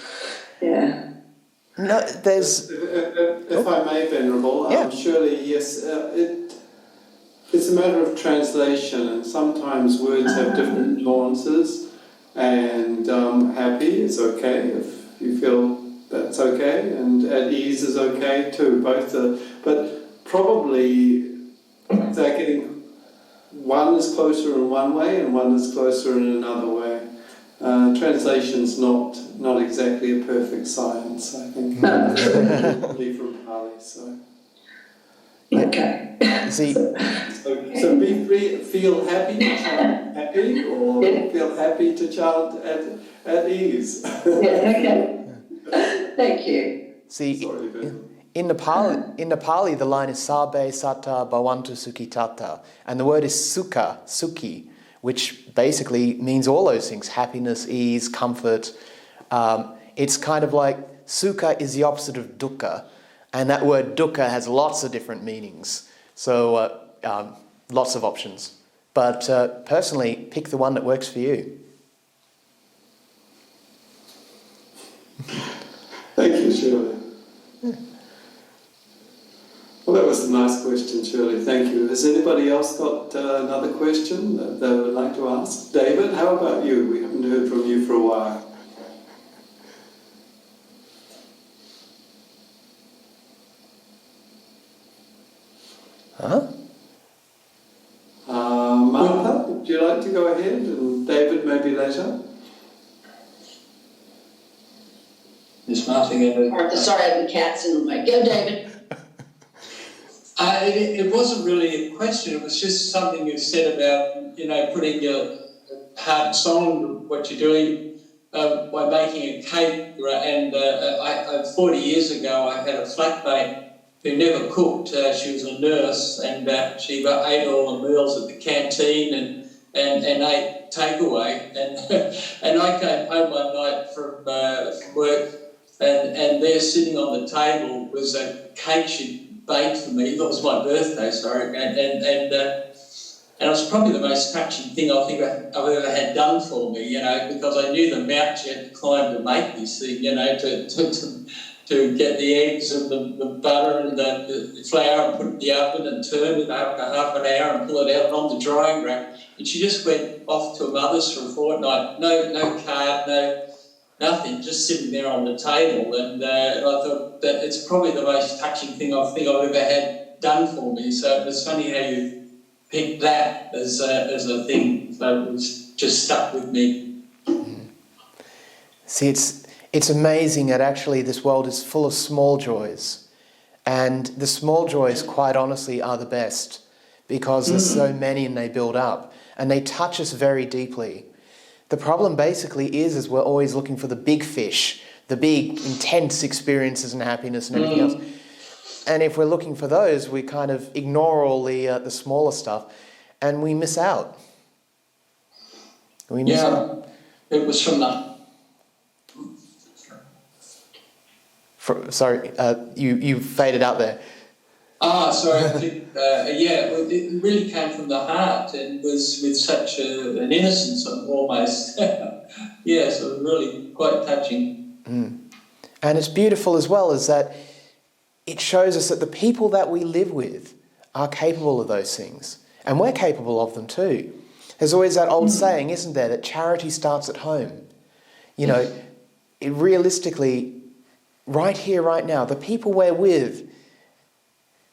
S1: No, there's...
S2: If I may, Venerable,
S1: Yeah.
S2: surely, yes, it's a matter of translation, and sometimes words have different nuances, and happy is okay if you feel that's okay, and at ease is okay too, both are, but probably they're getting, one is closer in one way and one is closer in another way. Translation's not exactly a perfect science, I think. Particularly from Pali, so.
S4: Okay.
S1: See,
S2: So be free, feel happy to chant happy, or feel happy to chant at ease.
S4: Okay. Thank you.
S1: see,
S2: Sorry, Ben.
S1: in the Pali, the line is Sabe Satta Bhavantu Sukhitatta, and the word is Sukha, Sukhi, which basically means all those things: happiness, ease, comfort. It's kind of like Sukha is the opposite of Dukkha, and that word Dukkha has lots of different meanings. So lots of options. But personally, pick the one that works for you.
S2: Thank you, Shirley. Well, that was a nice question, Shirley. Thank you. Has anybody else got another question that they would like to ask? David, how about you? We haven't heard from you for a while.
S1: Huh?
S2: Martha, would you like to go ahead? And David, maybe later?
S5: Is Martha going
S4: Martha, sorry, the cat's in the way. Go, David.
S5: It wasn't really a question, it was just something you said about, putting your heart and soul into what you're doing by making a cake. And 40 years ago, I had a flatmate who never cooked. She was a nurse, and she ate all the meals at the canteen and ate takeaway. And I came home one night from work, and there sitting on the table was a cake she'd baked for me. That was my birthday, sorry, and it was probably the most touching thing I think I've ever had done for me, because I knew the mount you had to climb to make this thing, to get the eggs and the butter and the flour and put it in the oven and turn it after half an hour and pull it out and on the drying rack. And she just went off to her mother's for a fortnight, no card, nothing, just sitting there on the table. And I thought that it's probably the most touching thing I think I've ever had done for me. So it's funny how you picked that as a thing. So it was just stuck with me.
S1: See, it's amazing that actually this world is full of small joys. And the small joys, quite honestly, are the best because there's so many and they build up. And they touch us very deeply. The problem basically is we're always looking for the big fish, the big intense experiences and happiness and everything else. And if we're looking for those, we kind of ignore all the smaller stuff and we miss out. We miss out.
S5: It was from the...
S1: Sorry, you faded out there.
S5: Sorry. I think, it really came from the heart and was with such an innocence almost. So it was really quite touching.
S1: And it's beautiful as well is that it shows us that the people that we live with are capable of those things. And we're capable of them too. There's always that old saying, isn't there, that charity starts at home. Realistically, right here, right now, the people we're with,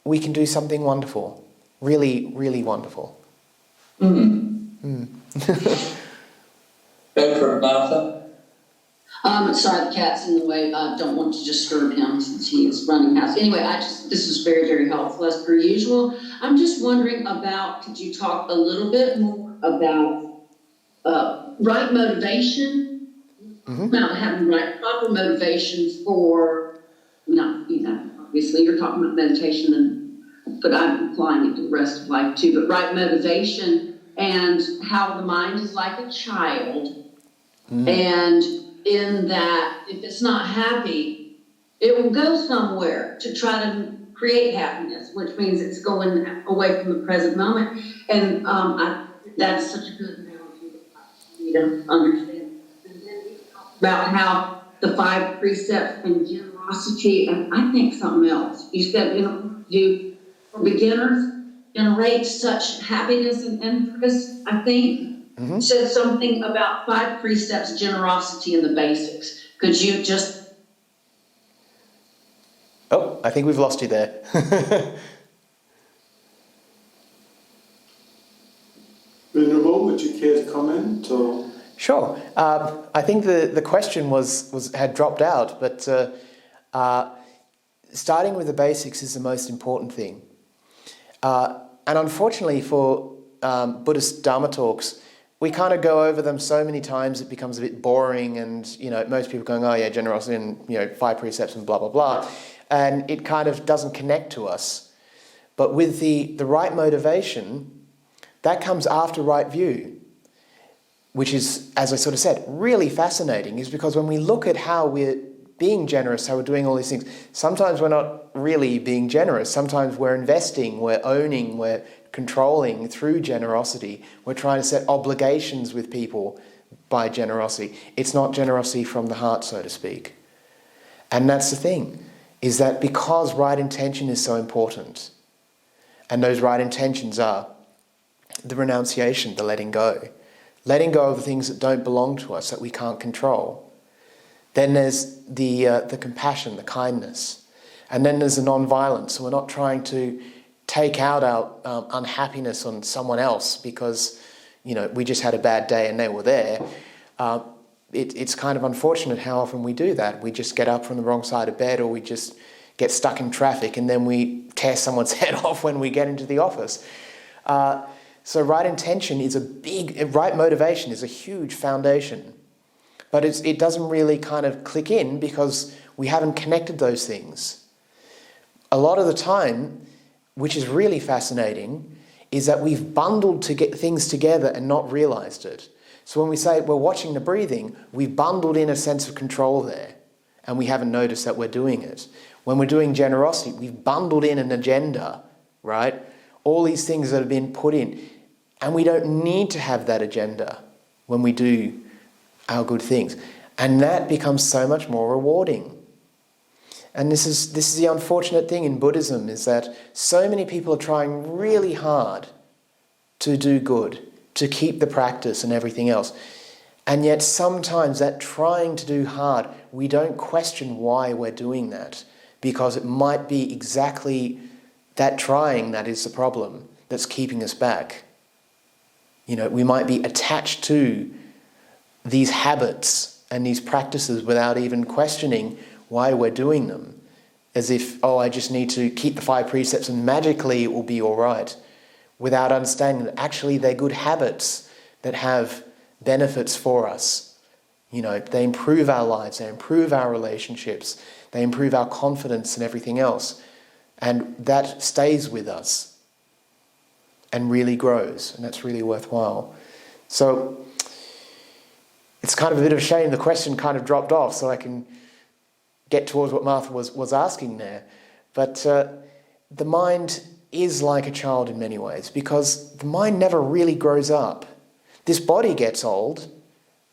S1: we can do something wonderful. Really, really wonderful.
S5: Go for it, Martha.
S6: Sorry, the cat's in the way. I don't want to disturb him since he is running house. Anyway, this is very, very helpful as per usual. I'm just wondering could you talk a little bit more about right motivation, about having proper motivation for, obviously you're talking about meditation, but I'm applying it to the rest of life too, but right motivation and how the mind is like a child and in that if it's not happy, it will go somewhere to try to create happiness, which means it's going away from the present moment. And that's such a good analogy for me to understand. And then you talk about how the 5 precepts and generosity, and I think something else. You said, do for beginners generate such happiness and interest, I think. Said something about 5 precepts, generosity, and the basics. Could you just...
S1: Oh, I think we've lost you there.
S2: Venerable, would you care to comment? Or?
S1: Sure. I think the question had dropped out, but starting with the basics is the most important thing. And unfortunately for Buddhist Dhamma talks, we kind of go over them so many times it becomes a bit boring and, most people going, oh yeah, generosity and, 5 precepts and blah, blah, blah. And it kind of doesn't connect to us. But with the right motivation, that comes after right view, which is, as I sort of said, really fascinating, is because when we look at how we're being generous, how we're doing all these things, sometimes we're not really being generous. Sometimes we're investing, we're owning, we're controlling through generosity. We're trying to set obligations with people by generosity. It's not generosity from the heart, so to speak. And that's the thing, is that because right intention is so important, and those right intentions are the renunciation, the letting go of the things that don't belong to us, that we can't control. Then there's the compassion, the kindness, and then there's the non-violence. So we're not trying to take out our unhappiness on someone else because we just had a bad day and they were there. It's kind of unfortunate how often we do that. We just get up from the wrong side of bed, or we just get stuck in traffic and then we tear someone's head off when we get into the office. So right intention is right motivation is a huge foundation. But it doesn't really kind of click in because we haven't connected those things. A lot of the time, which is really fascinating, is that we've bundled to get things together and not realized it. So when we say we're watching the breathing, we've bundled in a sense of control there, and we haven't noticed that we're doing it. When we're doing generosity, we've bundled in an agenda, right? All these things that have been put in, and we don't need to have that agenda when we do our good things. And that becomes so much more rewarding. And this is the unfortunate thing in Buddhism, is that so many people are trying really hard to do good, to keep the practice and everything else. And yet sometimes that trying to do hard, we don't question why we're doing that, because it might be exactly that trying that is the problem that's keeping us back. We might be attached to these habits and these practices without even questioning why we're doing them. As if, I just need to keep the 5 precepts and magically it will be all right. Without understanding that actually they're good habits that have benefits for us. They improve our lives, they improve our relationships, they improve our confidence and everything else. And that stays with us and really grows, and that's really worthwhile. So it's kind of a bit of a shame the question kind of dropped off, so I can get towards what Martha was asking there. But the mind is like a child in many ways, because the mind never really grows up. This body gets old,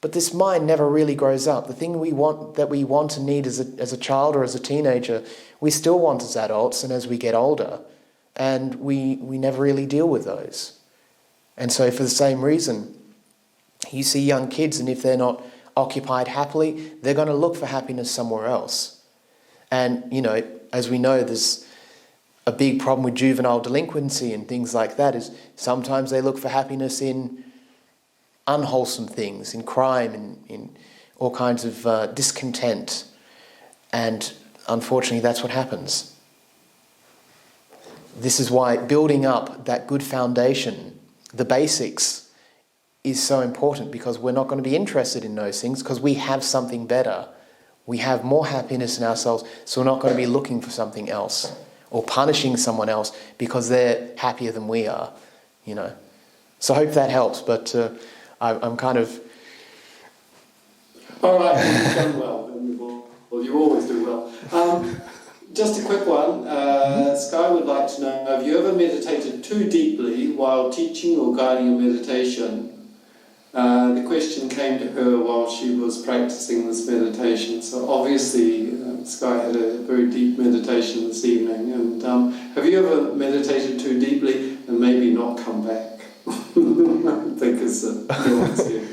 S1: but this mind never really grows up. The thing we want and need as a child or as a teenager, we still want as adults and as we get older. And we never really deal with those. And so for the same reason, you see young kids, and if they're not occupied happily, they're going to look for happiness somewhere else. And, as we know, there's a big problem with juvenile delinquency and things like that, is sometimes they look for happiness in unwholesome things, in crime, in all kinds of discontent. And unfortunately, that's what happens. This is why building up that good foundation, the basics, is so important, because we're not going to be interested in those things because we have something better. We have more happiness in ourselves, so we're not going to be looking for something else or punishing someone else because they're happier than we are, So I hope that helps, but I'm kind of...
S2: All right, you've done well, Venerable. Well, you always do well. Just a quick one. Sky would like to know, have you ever meditated too deeply while teaching or guiding a meditation? The question came to her while she was practicing this meditation. So obviously, Sky had a very deep meditation this evening. And have you ever meditated too deeply and maybe not come back? I think is the nuance here.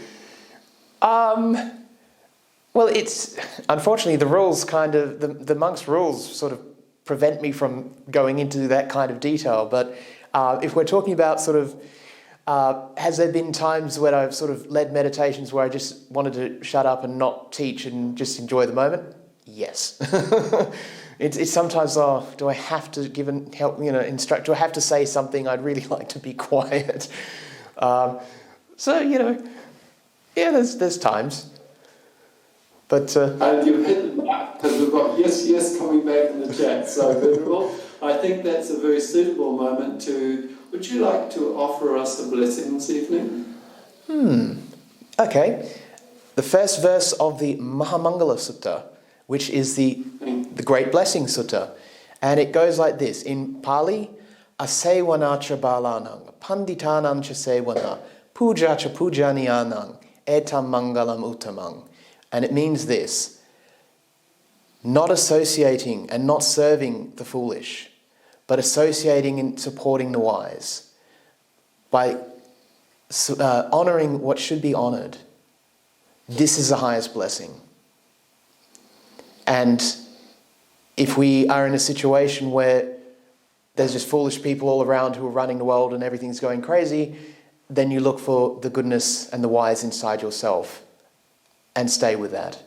S1: Well, it's unfortunately the rules the monks' rules sort of prevent me from going into that kind of detail. But if we're talking about sort of, has there been times when I've sort of led meditations where I just wanted to shut up and not teach and just enjoy the moment? Yes. It's sometimes, do I have to give and help, instruct? Do I have to say something? I'd really like to be quiet. Yeah, there's times. But
S2: and you hit the mark, because we've got yes coming back in the chat. So, Venerable, I think that's a very suitable moment to... Would you like to offer us a blessing this evening?
S1: Okay. The first verse of the Mahamangala Sutta, which is the Great Blessing Sutta. And it goes like this. In Pali, Asevanacha balanang, panditanang cha sevana, puja cha pujaniyanang, etam mangalam uttamang. And it means this: not associating and not serving the foolish, but associating and supporting the wise, by honouring what should be honoured. This is the highest blessing. And if we are in a situation where there's just foolish people all around who are running the world and everything's going crazy, then you look for the goodness and the wise inside yourself and stay with that.